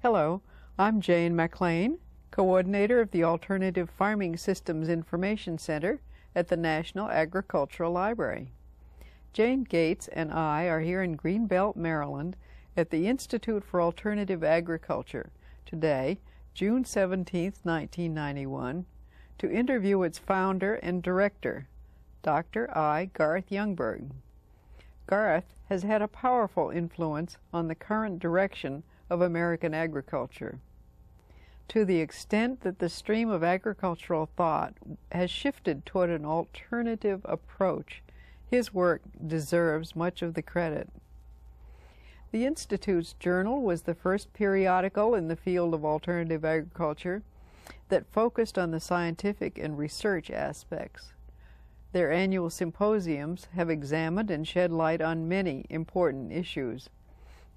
Hello, I'm Jayne MacLean, coordinator of the Alternative Farming Systems Information Center at the National Agricultural Library. Jayne Gates and I are here in Greenbelt, Maryland at the Institute for Alternative Agriculture today, June 17, 1991, to interview its founder and director, Dr. I. Garth Youngberg. Garth has had a powerful influence on the current direction of American agriculture. To the extent that the stream of agricultural thought has shifted toward an alternative approach, his work deserves much of the credit. The Institute's journal was the first periodical in the field of alternative agriculture that focused on the scientific and research aspects. Their annual symposiums have examined and shed light on many important issues,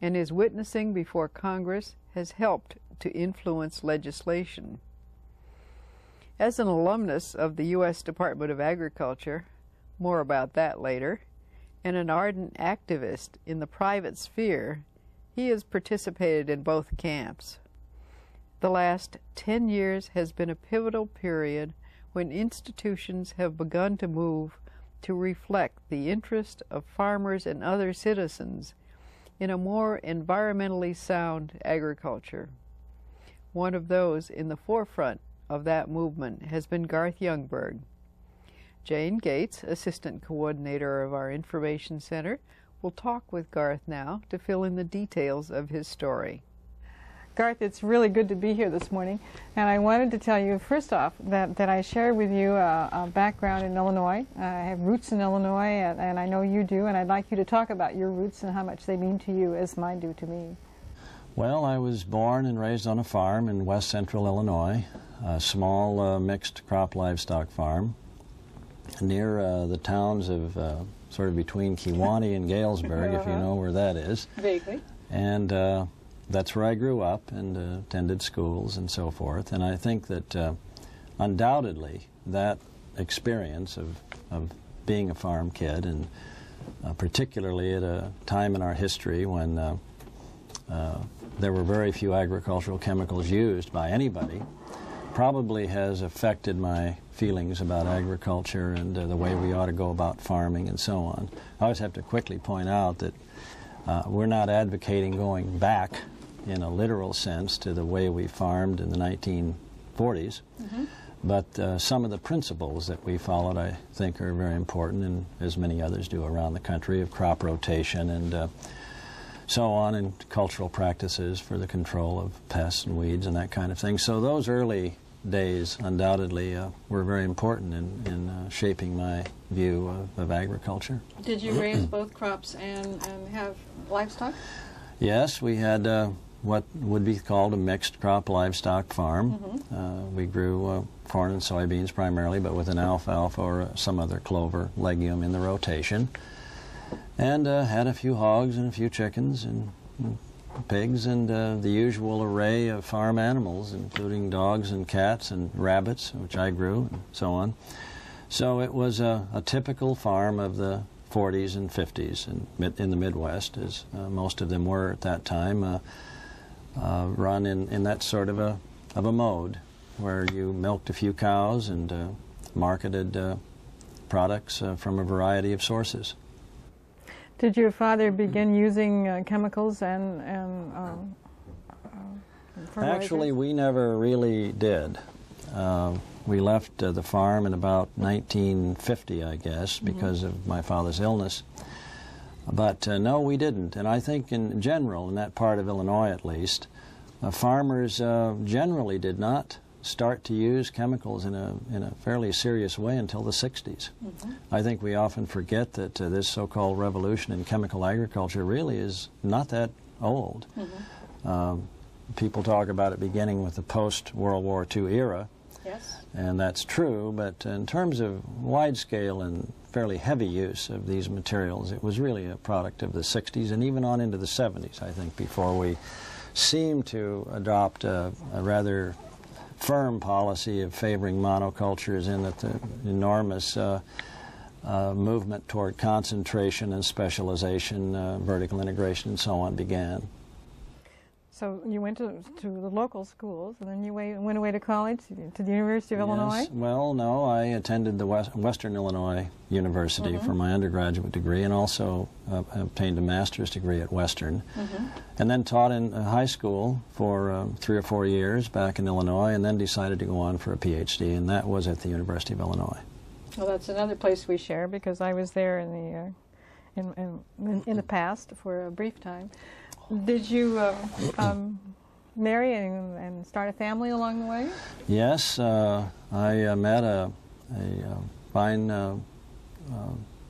and his witnessing before Congress has helped to influence legislation. As an alumnus of the U.S. Department of Agriculture, more about that later, and an ardent activist in the private sphere, he has participated in both camps. The last 10 years has been a pivotal period when institutions have begun to move to reflect the interest of farmers and other citizens in a more environmentally sound agriculture. One of those in the forefront of that movement has been Garth Youngberg. Jayne Gates, Assistant Coordinator of our Information Center, will talk with Garth now to fill in the details of his story. Garth, it's really good to be here this morning, and I wanted to tell you first off that I share with you a background in Illinois. I have roots in Illinois, and I know you do, and I'd like you to talk about your roots and how much they mean to you as mine do to me. Well, I was born and raised on a farm in west central Illinois, a small mixed crop livestock farm near the towns of sort of between Kewanee and Galesburg, if you know where that is. Vaguely. And that's where I grew up and attended schools and so forth. And I think that undoubtedly that experience of being a farm kid, and particularly at a time in our history when there were very few agricultural chemicals used by anybody, probably has affected my feelings about agriculture and the way we ought to go about farming and so on. I always have to quickly point out that we're not advocating going back in a literal sense to the way we farmed in the 1940s, but some of the principles that we followed I think are very important, and as many others do around the country, of crop rotation and so on, and cultural practices for the control of pests and weeds and that kind of thing. So those early days undoubtedly were very important in shaping my view of agriculture. Did you raise both crops and have livestock? Yes, we had what would be called a mixed crop livestock farm. We grew corn and soybeans primarily, but with an alfalfa or some other clover legume in the rotation, and had a few hogs and a few chickens and pigs and the usual array of farm animals, including dogs and cats and rabbits, which I grew, and so on. So it was a typical farm of the 40s and 50s in the Midwest, as most of them were at that time, run in that sort of a mode where you milked a few cows and marketed products from a variety of sources. Did your father begin using chemicals and fertilizers? Actually, we never really did. We left the farm in about 1950, I guess, because of my father's illness. But no, we didn't. And I think in general, in that part of Illinois at least, farmers generally did not start to use chemicals in a fairly serious way until the 60s. I think we often forget that this so-called revolution in chemical agriculture really is not that old. People talk about it beginning with the post-World War II era, and that's true, but in terms of wide-scale and fairly heavy use of these materials, it was really a product of the 60s and even on into the 70s, I think, before we seemed to adopt a rather firm policy of favoring monocultures, in that the enormous movement toward concentration and specialization, vertical integration and so on began. So you went to the local schools, and then you went away to college, to the University of Illinois? Well, no, I attended the Western Illinois University for my undergraduate degree, and also obtained a master's degree at Western, and then taught in high school for 3 or 4 years back in Illinois, and then decided to go on for a PhD, and that was at the University of Illinois. Well, that's another place we share, because I was there in the past for a brief time. Did you marry and start a family along the way? Yes, I met a fine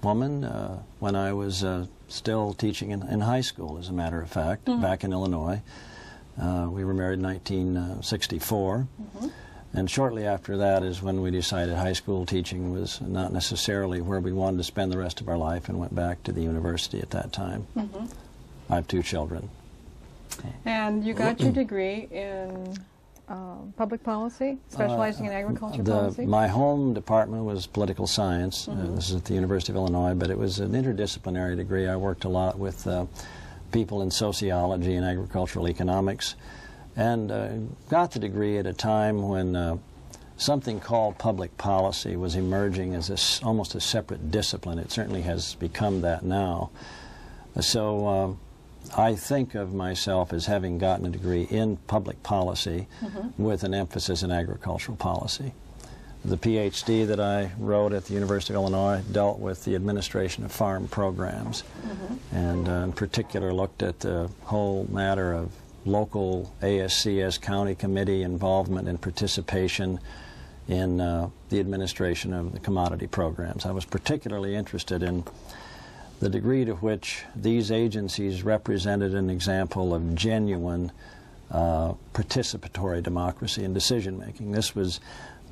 woman when I was still teaching in high school, as a matter of fact, back in Illinois. We were married in 1964, and shortly after that is when we decided high school teaching was not necessarily where we wanted to spend the rest of our life, and went back to the university at that time. I have 2 children. And you got your degree in public policy, specializing in agriculture policy? My home department was political science. This is at the University of Illinois, but it was an interdisciplinary degree. I worked a lot with people in sociology and agricultural economics, and got the degree at a time when something called public policy was emerging as almost a separate discipline. It certainly has become that now. So I think of myself as having gotten a degree in public policy with an emphasis in agricultural policy. The PhD that I wrote at the University of Illinois dealt with the administration of farm programs, and in particular looked at the whole matter of local ASCS county committee involvement and participation in the administration of the commodity programs. I was particularly interested in the degree to which these agencies represented an example of genuine participatory democracy and decision-making. This was,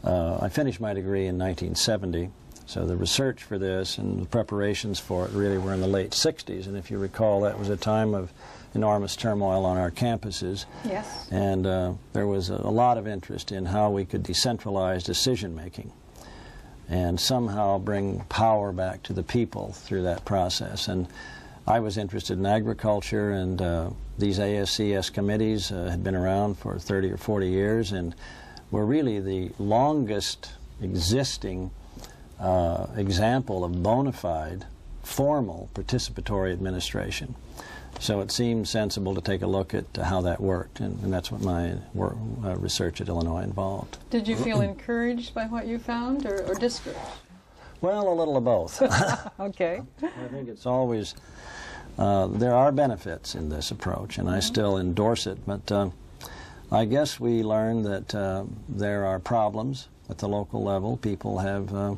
I finished my degree in 1970, so the research for this and the preparations for it really were in the late 60s, and if you recall, that was a time of enormous turmoil on our campuses. Yes. And there was a lot of interest in how we could decentralize decision-making and somehow bring power back to the people through that process. And I was interested in agriculture, and these ASCS committees had been around for 30 or 40 years and were really the longest existing example of bona fide, formal, participatory administration. So it seemed sensible to take a look at how that worked, and that's what my research at Illinois involved. Did you feel encouraged by what you found, or discouraged? Well, a little of both. Okay. I think it's always, there are benefits in this approach, and I still endorse it, but I guess we learned that there are problems at the local level. People have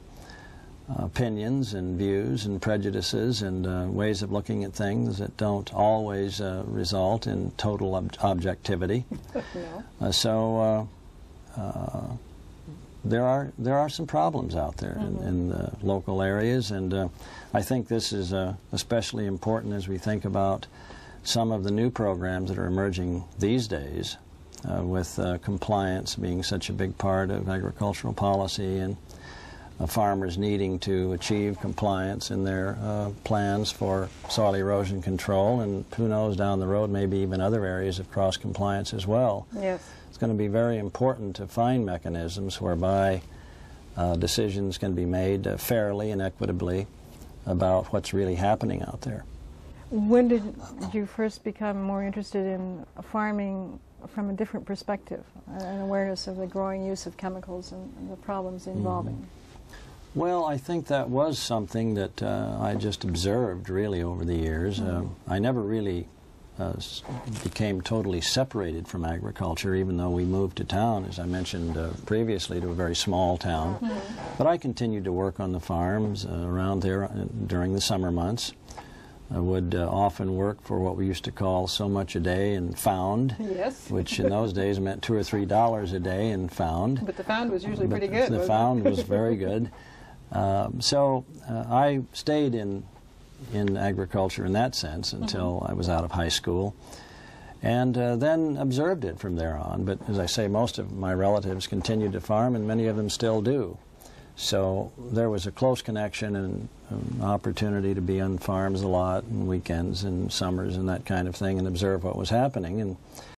opinions and views and prejudices and ways of looking at things that don't always result in total objectivity. No. So there are some problems out there in the local areas, and I think this is especially important as we think about some of the new programs that are emerging these days, with compliance being such a big part of agricultural policy, and farmers needing to achieve compliance in their plans for soil erosion control, and who knows, down the road maybe even other areas of cross-compliance as well. Yes. It's going to be very important to find mechanisms whereby decisions can be made fairly and equitably about what's really happening out there. When did you first become more interested in farming from a different perspective, an awareness of the growing use of chemicals and the problems involving? Well, I think that was something that I just observed really over the years. I never really became totally separated from agriculture, even though we moved to town, as I mentioned previously, to a very small town. But I continued to work on the farms around there during the summer months. I would often work for what we used to call so much a day in found, which in those days meant $2 or $3 a day in found. But the found was usually pretty good. The found was very good. So I stayed in agriculture in that sense until I was out of high school, and then observed it from there on. But as I say, most of my relatives continued to farm, and many of them still do. So there was a close connection and an opportunity to be on farms a lot, and weekends and summers and that kind of thing, and observe what was happening. And